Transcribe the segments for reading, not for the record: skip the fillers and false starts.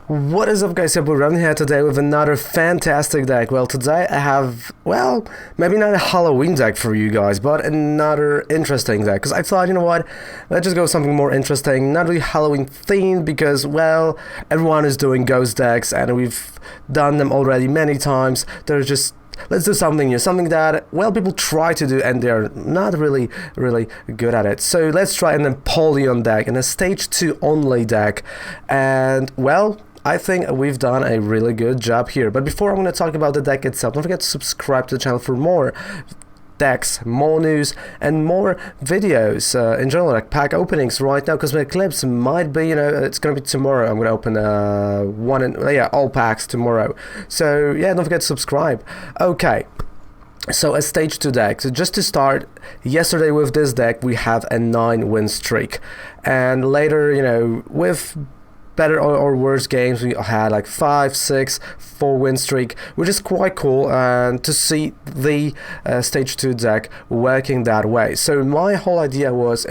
What is up, guys? We're running here today with another fantastic deck. Well, today I have, well, maybe not a Halloween deck for you guys, but another interesting deck. Because I thought, you know what, let's just go with something more interesting, not really Halloween themed, because, well, everyone is doing ghost decks, and we've done them already many times. They're just, let's do something new, something that, well, people try to do and they're not really good at it. So let's try an Empoleon deck and a stage 2 only deck. And, well, I think we've done a really good job here. But before I'm going to talk about the deck itself, don't forget to subscribe to the channel for more decks, more news, and more videos in general, like pack openings right now, because my clips might be, you know, it's gonna be tomorrow. I'm gonna open all packs tomorrow. So yeah, don't forget to subscribe. Okay, so a stage 2 deck. So just to start, yesterday with this deck we have a 9-win streak, and later, you know, with better or worse games, we had like 5, 6, 4-win streak, which is quite cool, and to see the stage 2 deck working that way. So my whole idea was,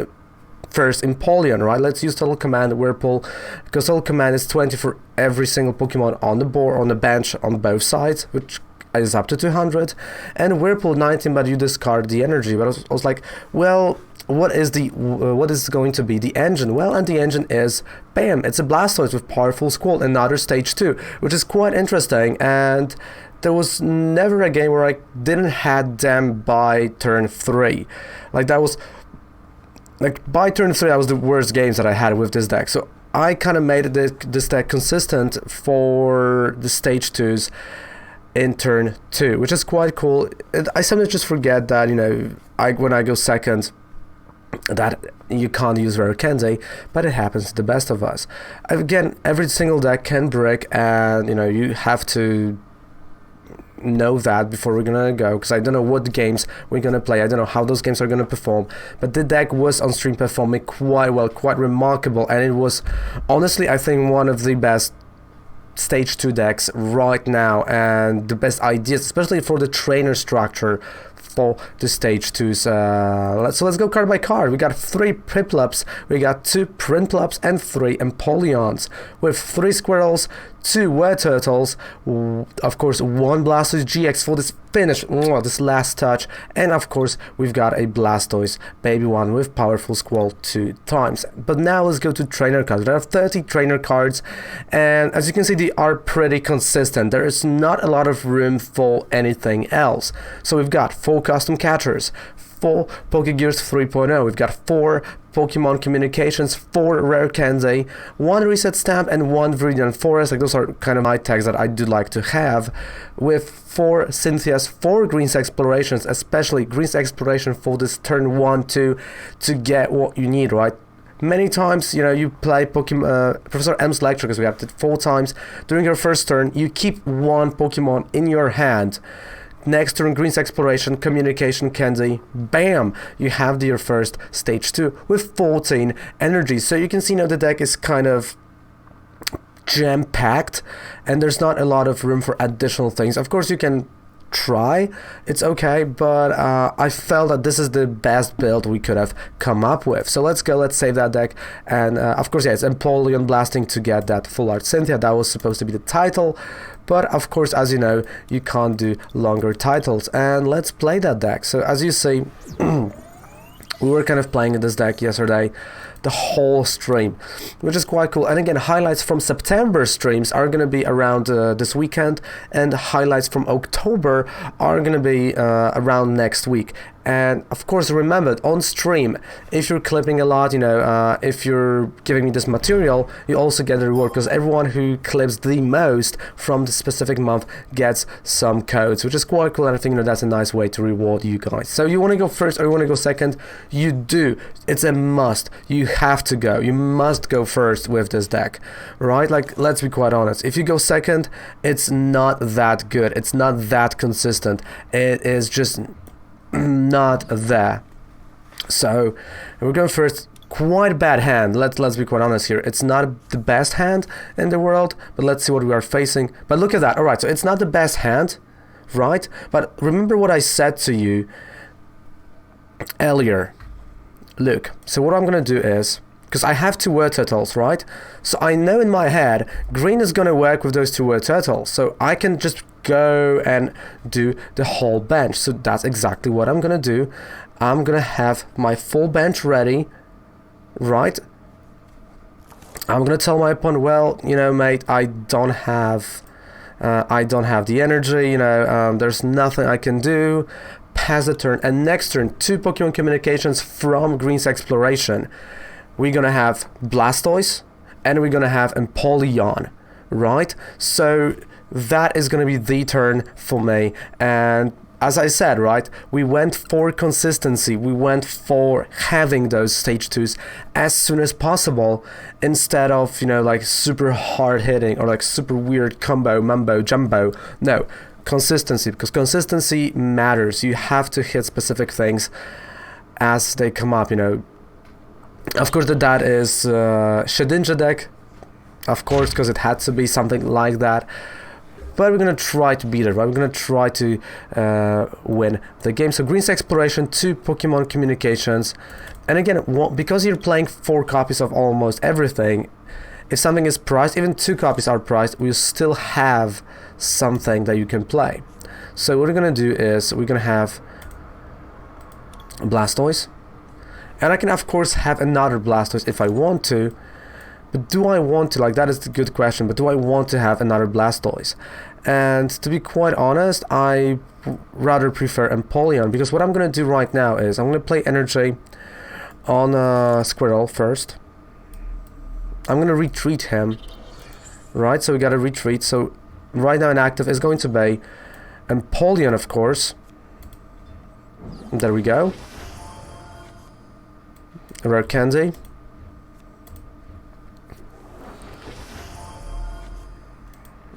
first, Empoleon, right? Let's use Total Command Whirlpool, because Total Command is 20 for every single Pokemon on the board, on the bench, on both sides, which is up to 200, and Whirlpool 19, but you discard the energy. But I was like, well, what is going to be the engine? Well, and the engine is, bam, it's a Blastoise with powerful Squirtle, another stage 2, which is quite interesting. And there was never a game where I didn't had them by turn 3. Like, that was, like, by turn 3, that was the worst games that I had with this deck. So I kind of made this deck consistent for the stage 2s in turn 2, which is quite cool. I sometimes just forget that, you know, when I go second, that you can't use Rare Candy, but it happens to the best of us. Again, every single deck can break, and you know, you have to know that before we're gonna go, because I don't know what games we're gonna play, I don't know how those games are gonna perform, but the deck was on stream performing quite well, quite remarkable, and it was honestly, I think, one of the best stage 2 decks right now, and the best ideas, especially for the trainer structure for the stage 2s. So let's go card by card. We got 3 Piplups, we got 2 Prinplups, and 3 Empoleons, with 3 Squirtles, 2 Wartortles, of course 1 Blastoise-GX for this finish, this last touch, and of course we've got a Blastoise baby one with powerful Squall 2 times. But now let's go to trainer cards. There are 30 trainer cards, and as you can see, they are pretty consistent. There is not a lot of room for anything else. So we've got 4 custom catchers, 4 Pokégears 3.0, we've got 4 Pokémon Communications, 4 Rare Candy, 1 Reset Stamp, and 1 Viridian Forest. Like, those are kind of my tags that I do like to have, with 4 Cynthia's, 4 Green's Explorations, especially Green's Exploration for this turn 1, 2, to get what you need, right? Many times, you know, you play Professor M's Lecture, because we have it 4 times. During your first turn, you keep 1 Pokemon in your hand. Next turn, Green's Exploration, Communication Candy, bam! You have your first stage 2 with 14 energy. So you can see now the deck is kind of jam-packed, and there's not a lot of room for additional things. Of course, you can try, it's okay, but I felt that this is the best build we could have come up with. So let's save that deck, and of course, yeah, it's Empoleon blasting to get that full art Cynthia. That was supposed to be the title, but of course, as you know, you can't do longer titles, and let's play that deck. So as you see, we were kind of playing this deck yesterday, the whole stream, which is quite cool. And again, highlights from September streams are going to be around this weekend, and highlights from October are going to be around next week. And of course, remember, on stream, if you're clipping a lot, you know, if you're giving me this material, you also get a reward, because everyone who clips the most from the specific month gets some codes, which is quite cool, and I think, you know, that's a nice way to reward you guys. So you want to go first or you want to go second? You do. It's a must. You have to go. You must go first with this deck, right? Like, let's be quite honest. If you go second, it's not that good. It's not that consistent. It is just not there. So we're going first. Quite bad hand. Let's be quite honest here. It's not the best hand in the world, but let's see what we are facing. But look at that. All right, so it's not the best hand, right? But remember what I said to you earlier. Look, so what I'm gonna do is because I have two Wartortles, right? So I know in my head green is gonna work with those two Wartortles, so I can just go and do the whole bench. So that's exactly what I'm gonna do. I'm gonna have my full bench ready, right? I'm gonna tell my opponent, well, you know, mate, I don't have the energy, you know, there's nothing I can do. Pass the turn, and next turn, two Pokemon Communications from Green's Exploration. We're gonna have Blastoise, and we're gonna have Empoleon, right? So that is gonna be the turn for me, and as I said, right, we went for consistency. We went for having those stage 2s as soon as possible instead of, you know, like super hard hitting or like super weird combo, mumbo, jumbo. No, consistency, because consistency matters. You have to hit specific things as they come up, you know. Of course, that is Shedinja deck, of course, because it had to be something like that. But we're gonna try to beat it, right? We're gonna try to win the game. So Green's Exploration, two Pokemon Communications, and again, because you're playing 4 copies of almost everything, if something is priced, even 2 copies are priced, we still have something that you can play. So what we're gonna do is we're gonna have Blastoise, and I can of course have another Blastoise if I want to. But do I want to? Like, that is the good question. But do I want to have another Blastoise? And to be quite honest, I rather prefer Empoleon, because what I'm going to do right now is I'm going to play Energy on Squirtle first. I'm going to retreat him. Right, so we got to retreat. So right now inactive is going to be Empoleon, of course. There we go. Rare Candy.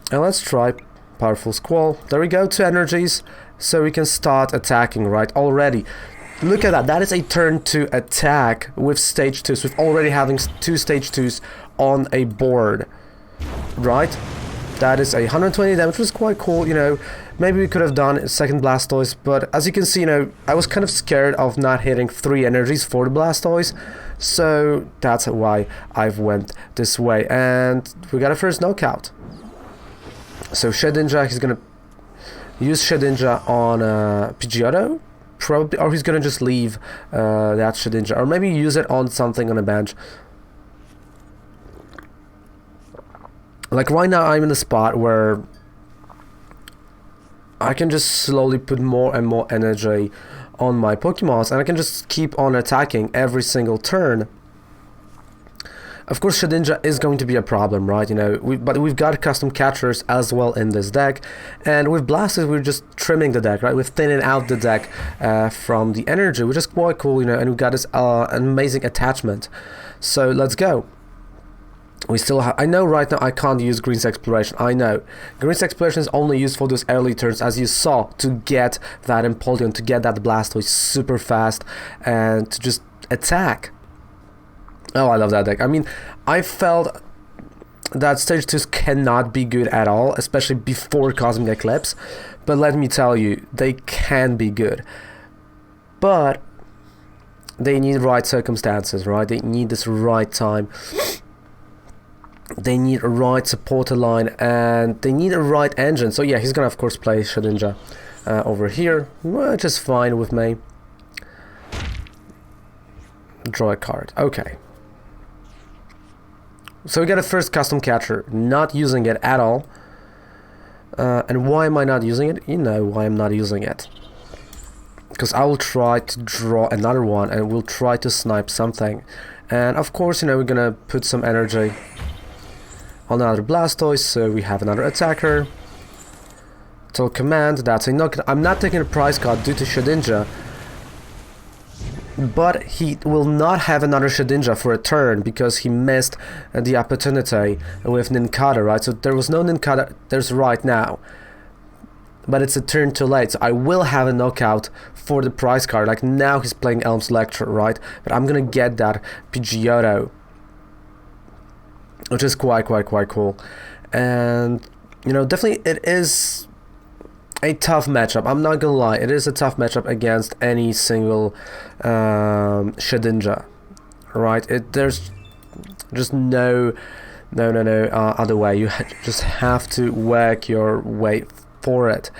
And let's try Powerful Squall. There we go, 2 energies, so we can start attacking, right, already. Look at that, that is a turn to attack with stage 2s, with already having 2 stage 2s on a board, right? That is 120 damage, which was quite cool, you know. Maybe we could have done a second Blastoise, but as you can see, you know, I was kind of scared of not hitting 3 energies for the Blastoise, so that's why I've went this way. And we got a first knockout. So Shedinja, he's gonna use Shedinja on Pidgeotto, probably, or he's gonna just leave that Shedinja, or maybe use it on something on a bench. Like right now, I'm in a spot where I can just slowly put more and more energy on my Pokemons, and I can just keep on attacking every single turn. Of course, Shedinja is going to be a problem, right? You know, but we've got custom catchers as well in this deck, and with Blastoise, we're just trimming the deck, right? We're thinning out the deck from the energy, which is quite cool, you know. And we've got this amazing attachment. So let's go. We still have. I know right now I can't use Green's Exploration. I know Green's Exploration is only used for those early turns, as you saw, to get that Empoleon, to get that Blastoise super fast, and to just attack. Oh, I love that deck. I mean, I felt that stage 2s cannot be good at all, especially before Cosmic Eclipse, but let me tell you, they can be good. But they need right circumstances, right? They need this right time. They need a right supporter line, and they need a right engine. So yeah, he's gonna of course play Shedinja over here, which is fine with me. Draw a card. Okay. So we got a first custom catcher, not using it at all. And why am I not using it? You know why I'm not using it. Because I will try to draw another one, and we'll try to snipe something. And of course, you know, we're gonna put some energy on another Blastoise, so we have another attacker. Total Command, that's a knock. I'm not taking a prize card due to Shedinja, but he will not have another Shedinja for a turn because he missed the opportunity with Nincada, right? So there was no Nincada, there's right now, but it's a turn too late, so I will have a knockout for the prize card. Like now he's playing Elm's Lecture, right? But I'm gonna get that Pidgeotto, which is quite cool. And you know, definitely it is a tough matchup. I'm not gonna lie, it is a tough matchup against any single Shedinja, right? There's Just no other way. You just have to work your way for it.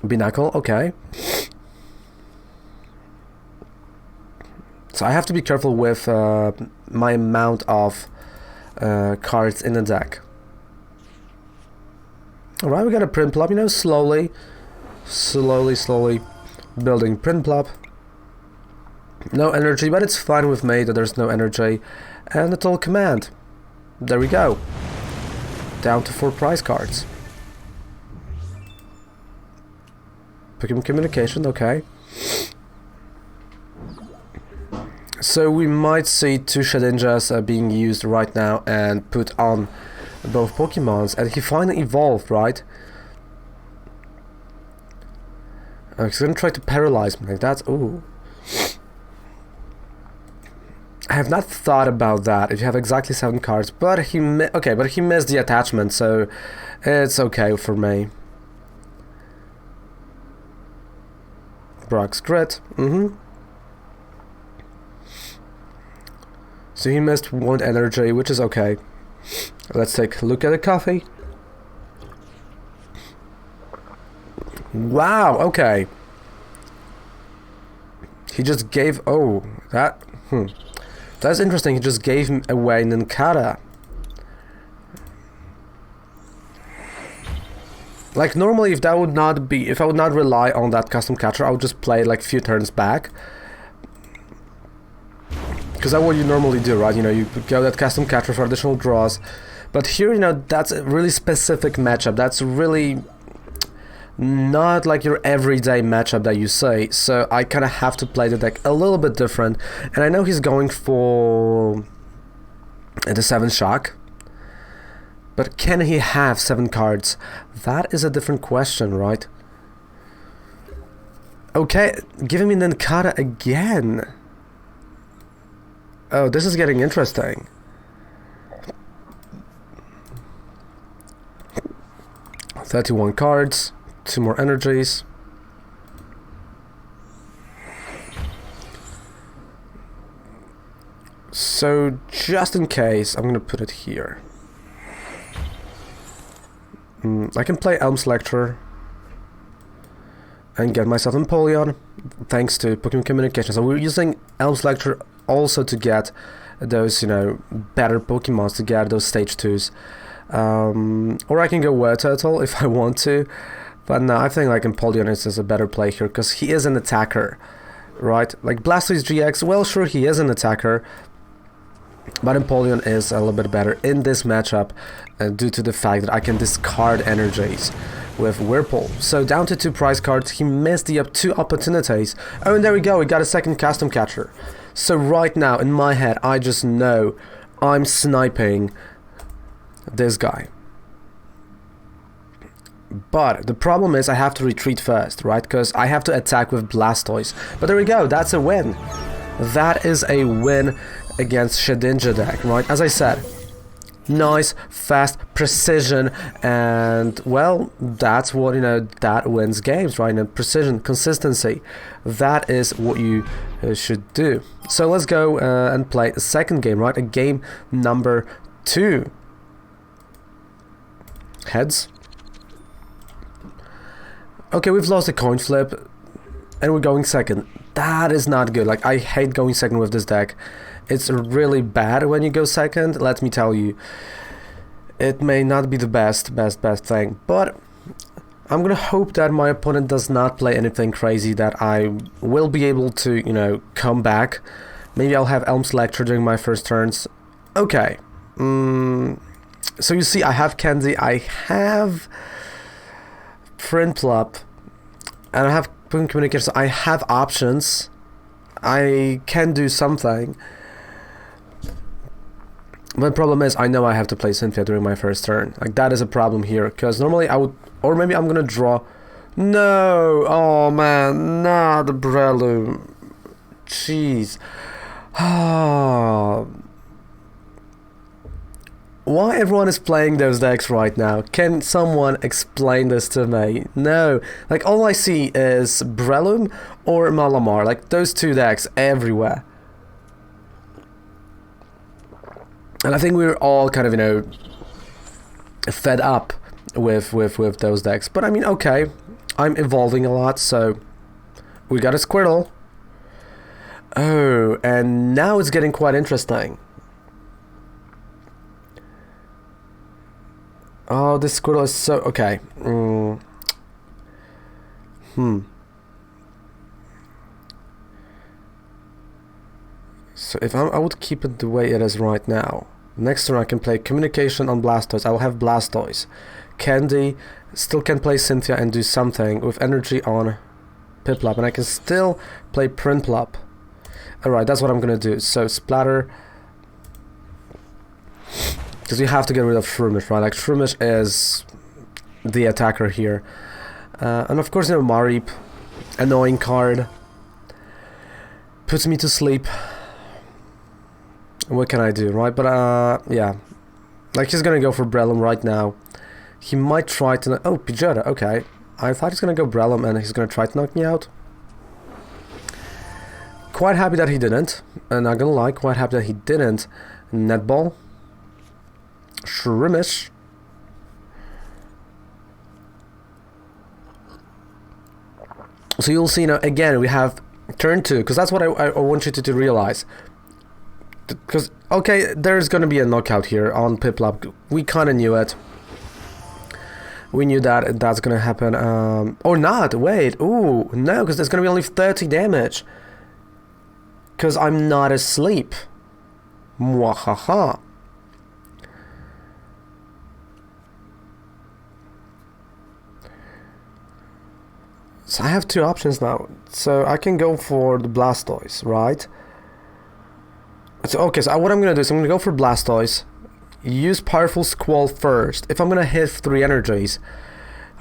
Binacle, okay. So I have to be careful with my amount of cards in the deck. Alright, we got a Prinplup, you know, slowly building Prinplup. No energy, but it's fine with me that there's no energy. And a total command. There we go. Down to 4 prize cards. Pokémon Communication, okay. So we might see 2 Shedinjas being used right now and put on both Pokemons, and he finally evolved, right? He's gonna try to paralyze me like that. Ooh. I have not thought about that. If you have exactly 7 cards, but he missed the attachment, so it's okay for me. Brock's Grit. So he missed 1 energy, which is okay. Let's take a look at the coffee. Wow, okay. He just gave... Oh, that... That's interesting. He just gave him away Ninkata. Like, normally if I would not rely on that custom catcher, I would just play like a few turns back. Because that's what you normally do, right? You know, you go that custom catcher for additional draws. But here, you know, that's a really specific matchup. That's really not like your everyday matchup that you say. So I kind of have to play the deck a little bit different. And I know he's going for the 7 shock. But can he have 7 cards? That is a different question, right? Okay, giving me Ninkata again. Oh, this is getting interesting. $31 cards, 2 more energies. So, just in case, I'm gonna put it here. I can play Elm's Lecture and get myself Empoleon, thanks to Pokémon Communication. So we're using Elm's Lecture also to get those, you know, better Pokemons, to get those stage 2s. Or I can go Wartortle if I want to, but no, I think like Empoleon is a better play here, because he is an attacker, right? Like Blastoise-GX, well, sure, he is an attacker, but Empoleon is a little bit better in this matchup due to the fact that I can discard energies with Whirlpool. So down to 2 prize cards, he missed the 2 opportunities. Oh, and there we go, we got a second custom catcher. So right now, in my head, I just know I'm sniping this guy. But the problem is I have to retreat first, right? Because I have to attack with Blastoise. But there we go, that's a win. That is a win against Shedinja deck, right? As I said, nice, fast, precision, and well, that's what, you know, that wins games, right? And precision, consistency, that is what you should do. So let's go and play a second game, right? A game number 2. Heads. Okay, we've lost a coin flip, and we're going second. That is not good. Like, I hate going second with this deck. It's really bad when you go second, let me tell you. It may not be the best thing, but I'm gonna hope that my opponent does not play anything crazy, that I will be able to, you know, come back. Maybe I'll have Elm's Lecture during my first turns. Okay. So you see, I have Candy, I have Prinplup, and I have Pokémon Communication, so I have options. I can do something. But the problem is, I know I have to play Cynthia during my first turn. Like, that is a problem here, because normally I would... Or maybe I'm gonna draw... No! Oh, man. Nah, the Breloom. Jeez. Why everyone is playing those decks right now? Can someone explain this to me? No. Like, all I see is Breloom or Malamar. Like, those 2 decks everywhere. And I think we were all kind of, you know, fed up with those decks. But I mean, okay, I'm evolving a lot, so we got a Squirtle. Oh, and now it's getting quite interesting. Oh, this Squirtle is so... okay. So if I would keep it the way it is right now. Next turn I can play Communication on Blastoise. I will have Blastoise. Candy still can play Cynthia and do something with energy on Piplup. And I can still play Prinplup. Alright, that's what I'm gonna do. So Splatter. Because you have to get rid of Shroomish, right? Like Shroomish is the attacker here. And of course, you know, Mareep, annoying card. Puts me to sleep. What can I do, right? But yeah. Like he's gonna go for Breloom right now. He might try to... oh, Pidgeotto, okay. I thought he's gonna go Breloom and he's gonna try to knock me out. Quite happy that he didn't. And not gonna lie, quite happy that he didn't. Netball. Shroomish. So you'll see now, again, we have turn 2, because that's what I want you to realize. Because, okay, there's going to be a knockout here on Piplup. We kind of knew it. We knew that that's going to happen. Or not, wait, ooh, no, because there's going to be only 30 damage. Because I'm not asleep. Mwahaha. So I have two options now. So I can go for the Blastoise, right? So, okay, so what I'm going to do is I'm going to go for Blastoise. Use Powerful Squall first. If I'm going to hit 3 energies,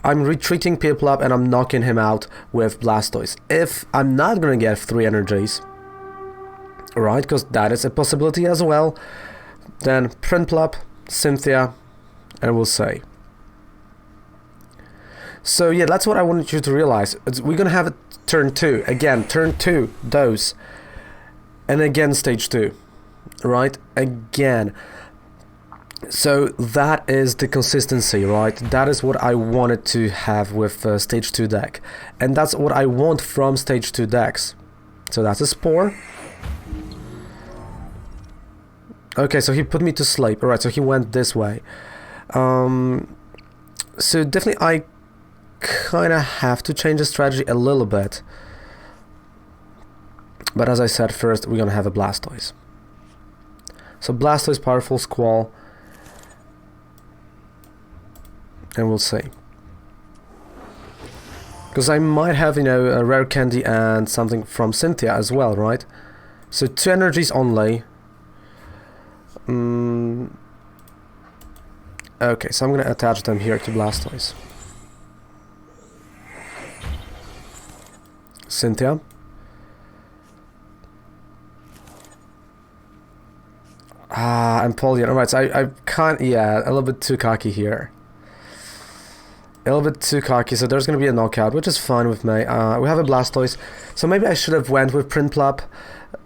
I'm retreating Piplup and I'm knocking him out with Blastoise. If I'm not going to get 3 energies, right, because that is a possibility as well, then Prinplup, Cynthia, and we'll say. So yeah, that's what I wanted you to realize. We're gonna have a turn 2. Again, turn 2, dose. And again, stage 2. Right? Again. So that is the consistency, right? That is what I wanted to have with stage 2 deck. And that's what I want from stage 2 decks. So that's a Spore. Okay, so he put me to sleep. Alright, so he went this way. So definitely I kind of have to change the strategy a little bit. But as I said, first we're gonna have a Blastoise. So Blastoise, Powerful Squall, and we'll see. Because I might have, you know, a Rare Candy and something from Cynthia as well, right? So 2 energies only. Okay, so I'm gonna attach them here to Blastoise. Cynthia. Empoleon. Alright, so I can't... yeah, a little bit too cocky here. A little bit too cocky, so there's going to be a knockout, which is fine with me. We have a Blastoise, so maybe I should have went with Prinplup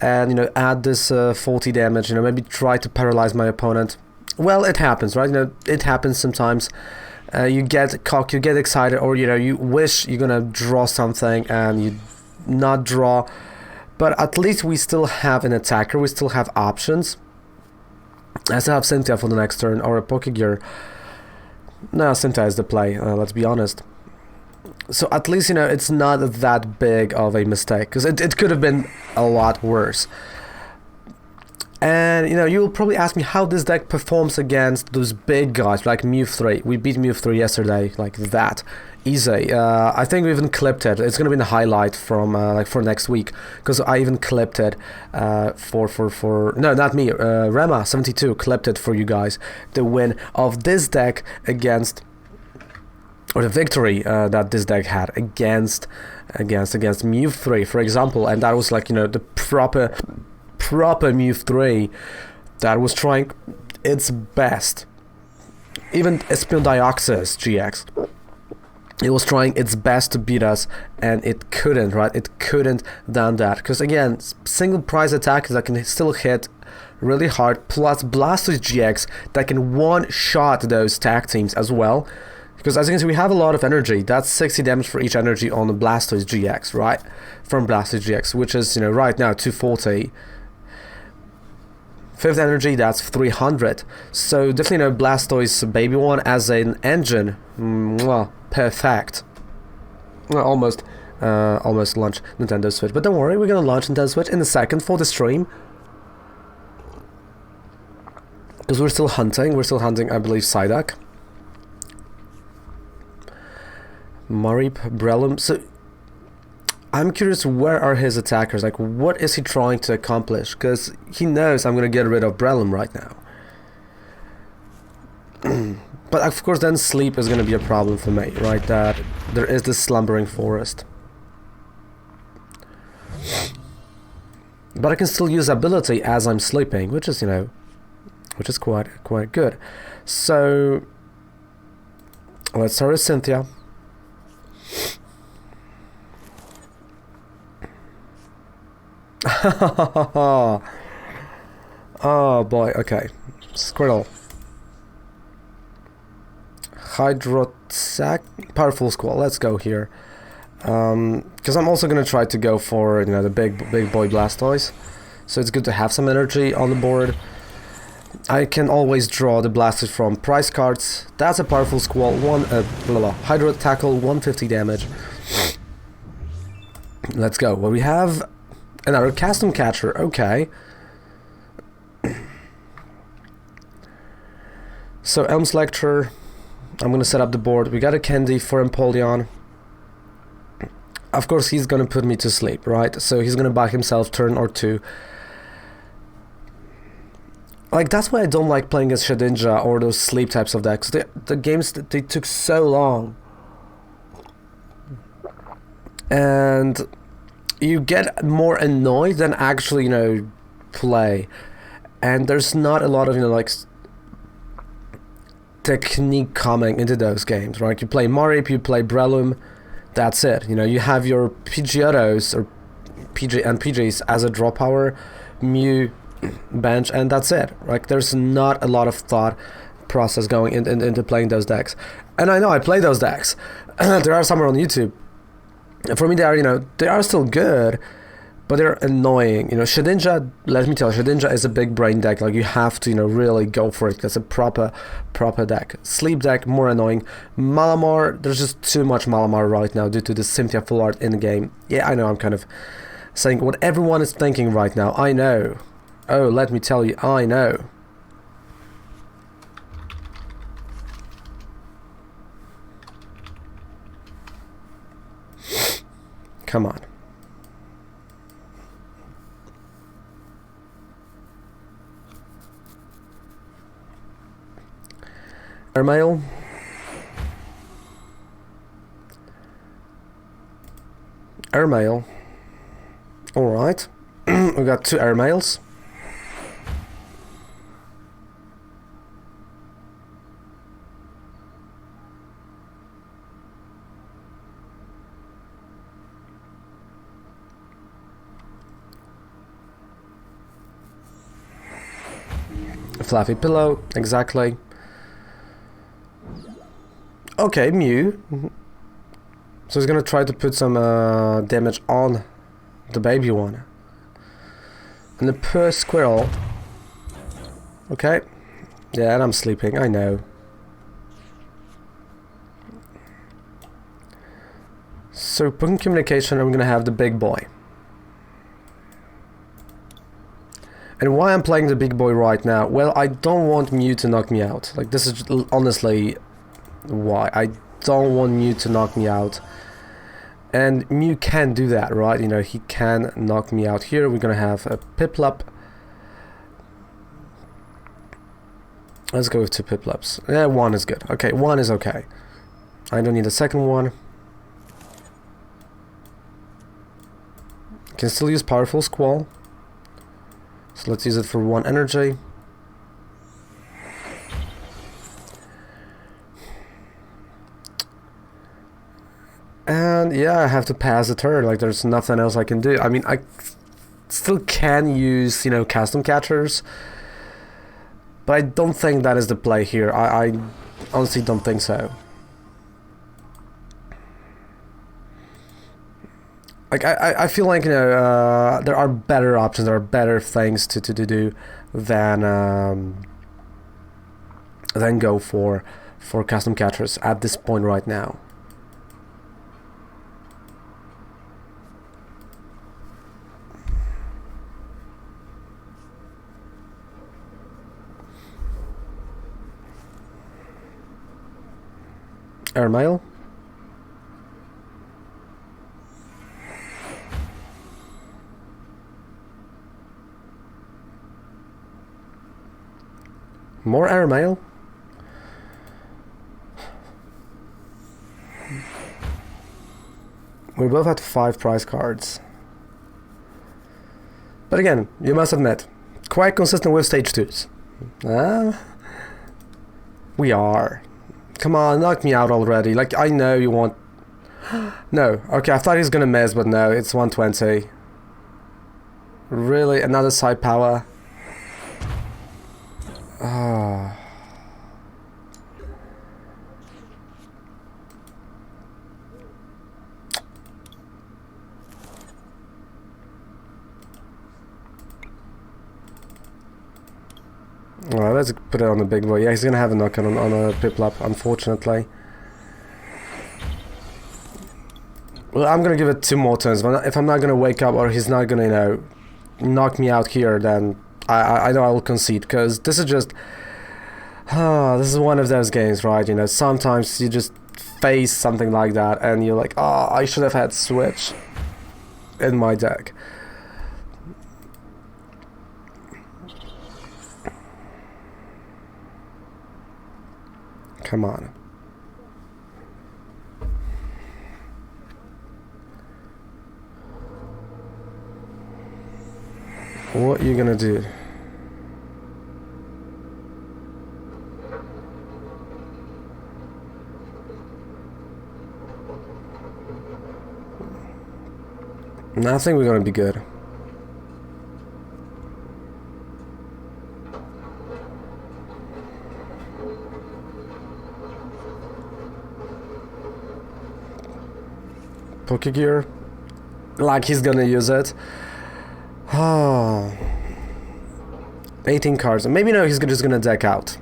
and, you know, add this 40 damage, you know, maybe try to paralyze my opponent. Well, it happens, right? You know, it happens sometimes. You get cocky, you get excited, or, you know, you wish you're going to draw something and you not draw. But at least we still have an attacker, we still have options. I still have Cynthia for the next turn, or a Pokégear. No, Cynthia is the play, let's be honest. So at least, you know, it's not that big of a mistake, because it could have been a lot worse. And, you know, you will probably ask me how this deck performs against those big guys, like Mew 3. We beat Mew 3 yesterday, like that. Easy. I think we even clipped it. It's going to be the highlight from, like, for next week. Because I even clipped it for... No, not me. Rema72 clipped it for you guys. The win of this deck against... or the victory that this deck had against Mew 3, for example. And that was, like, you know, the proper Mew 3 that was trying its best. Even Espeon GX, it was trying its best to beat us, and it couldn't, right? It couldn't done that, because again, single prize attack that can still hit really hard, plus Blastoise-GX that can one-shot those tag teams as well. Because as you can see, we have a lot of energy. That's 60 damage for each energy on the Blastoise-GX, right? From Blastoise-GX, which is, you know, right now 240. Fifth energy, that's 300. So definitely, you know, Blastoise baby one as an engine, perfect. Well, almost launch Nintendo Switch. But don't worry, we're gonna launch Nintendo Switch in a second for the stream. Because we're still hunting, I believe, Psyduck. Marip, Breloom. So I'm curious, where are his attackers? Like, what is he trying to accomplish? Because he knows I'm gonna get rid of Breloom right now. But of course, then sleep is gonna be a problem for me, right? That there is this slumbering forest. But I can still use ability as I'm sleeping, which is, you know, which is quite good. So let's start with Cynthia. Oh boy, okay. Squirtle. Hydrosac, powerful squall. Let's go here. Because I'm also gonna try to go for, you know, the big boy Blastoise. So it's good to have some energy on the board. I can always draw the Blastoise from prize cards. That's a powerful squall. Hydro tackle, 150 damage. Let's go. Well, we have another custom catcher. Okay. So Elm's Lecture. I'm gonna set up the board. We got a candy for Empoleon. Of course, he's gonna put me to sleep, right? So he's gonna buy himself turn or two. Like, that's why I don't like playing as Shedinja or those sleep types of decks. The games, they took so long. And you get more annoyed than actually, you know, play. And there's not a lot of, you know, like, technique coming into those games, right? You play Marip, you play Breloom, that's it. You know, you have your Pidgeotos or PGs as a draw power, Mew, bench, and that's it. Like, there's not a lot of thought process going into playing those decks. And I know I play those decks. There are some on YouTube. And for me, they are, you know, they are still good, but they're annoying. You know, Shedinja, let me tell you, Shedinja is a big brain deck. Like, you have to, you know, really go for it. That's a proper deck. Sleep deck, more annoying. Malamar, there's just too much Malamar right now due to the Cynthia full art in the game. Yeah, I know, I'm kind of saying what everyone is thinking right now. I know. Oh, let me tell you, I know. Come on. Airmail. Airmail. Alright. We got 2 airmails. Fluffy pillow, exactly. Okay, Mew. So he's gonna try to put some damage on the baby one. And the poor Squirrel. Okay. Yeah, and I'm sleeping, I know. So Pokémon Communication, I'm gonna have the big boy. And why I'm playing the big boy right now? Well, I don't want Mew to knock me out. Like, this is honestly why. I don't want Mew to knock me out. And Mew can do that, right? You know, he can knock me out. Here we're gonna have a Piplup. Let's go with 2 Piplups. Yeah, 1 is good. Okay, 1 is okay. I don't need a second one. Can still use Powerful Squall. So let's use it for 1 energy. And yeah, I have to pass the turn. Like, there's nothing else I can do. I mean, still can use, you know, custom catchers. But I don't think that is the play here. I honestly don't think so. Like, I feel like, you know, there are better options, there are better things to do than go for custom catchers at this point right now. Airmail. More airmail. We both had 5 prize cards. But again, you must admit, quite consistent with stage 2s. We are. Come on, knock me out already. Like, I know you want... No, okay, I thought he was gonna miss, but no, it's 120. Really? Another side power? Oh. Alright, let's put it on the big boy. Yeah, he's gonna have a knock on a Piplup, unfortunately. Well, I'm gonna give it 2 more turns. But if I'm not gonna wake up, or he's not gonna, you know, knock me out here, then I know I will concede, because this is just... this is one of those games, right? You know, sometimes you just face something like that, and you're like, oh, I should have had Switch in my deck. Come on. What are you gonna do? I think we're gonna be good. Pokégear, like he's gonna use it. Oh, 18 cards. Maybe no, he's just gonna deck out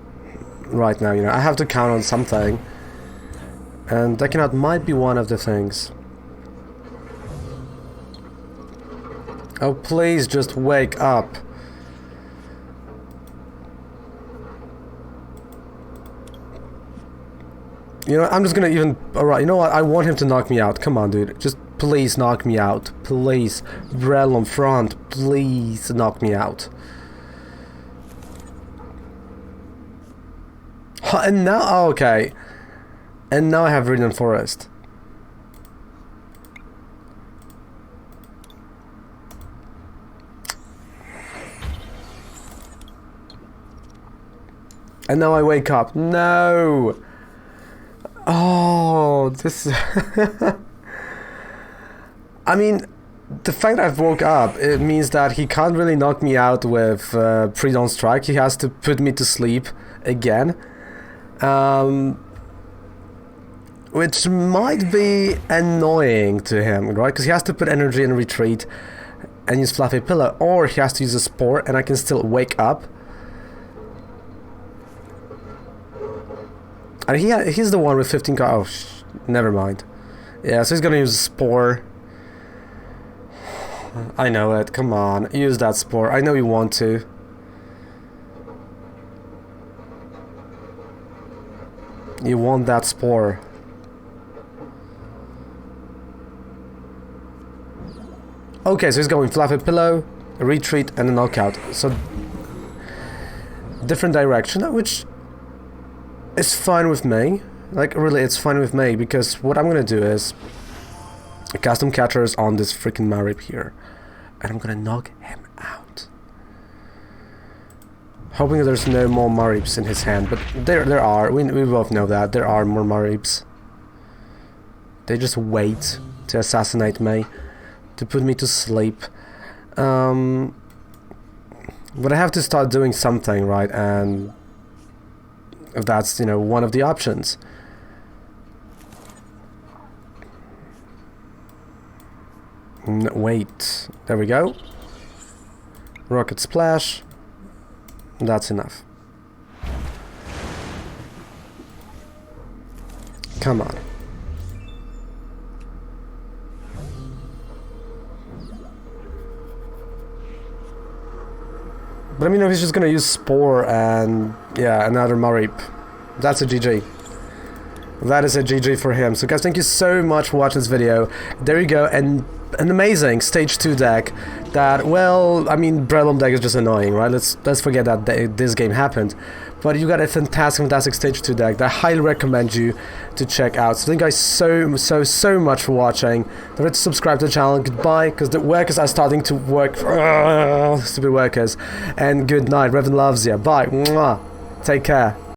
right now. You know, I have to count on something, and decking out might be one of the things. Oh, please just wake up. You know, I'm just gonna even... Alright, you know what? I want him to knock me out. Come on, dude. Just please knock me out. Please. Breloom front. Please knock me out. And now... Oh, okay. And now I have Viridian Forest. And now I wake up. No! Oh, this... I mean, the fact that I've woke up, it means that he can't really knock me out with pre-dawn strike. He has to put me to sleep again. Which might be annoying to him, right? Because he has to put energy in retreat and use Fluffy Pillow. Or he has to use a Spore and I can still wake up. And he's the one with 15 cards. Oh, never mind. Yeah, so he's gonna use a Spore. I know it. Come on, use that Spore. I know you want to. You want that Spore. Okay, so he's going Fluffy Pillow, a retreat, and a knockout. So different direction, which is fine with me. Like, really, it's fine with me, because what I'm gonna do is custom catchers on this freaking Marip here, and I'm gonna knock him out. Hoping that there's no more Marips in his hand, but there are. We both know that there are more Marips. They just wait to assassinate me, to put me to sleep. But I have to start doing something, right? And if that's, you know, one of the options. Wait, there we go. Rocket Splash. That's enough. Come on. But I mean, if he's just gonna use Spore and, yeah, another Mareep. That's a GG. That is a GG for him. So guys, thank you so much for watching this video. There you go, and an amazing Stage 2 deck that, well, I mean, Breloom deck is just annoying, right? Let's forget that this game happened. But you got a fantastic Stage 2 deck that I highly recommend you to check out. So thank you guys so much for watching. Don't forget to subscribe to the channel. Goodbye, because the workers are starting to work. Stupid workers. And good night. Revan loves you. Bye. Mwah. Take care.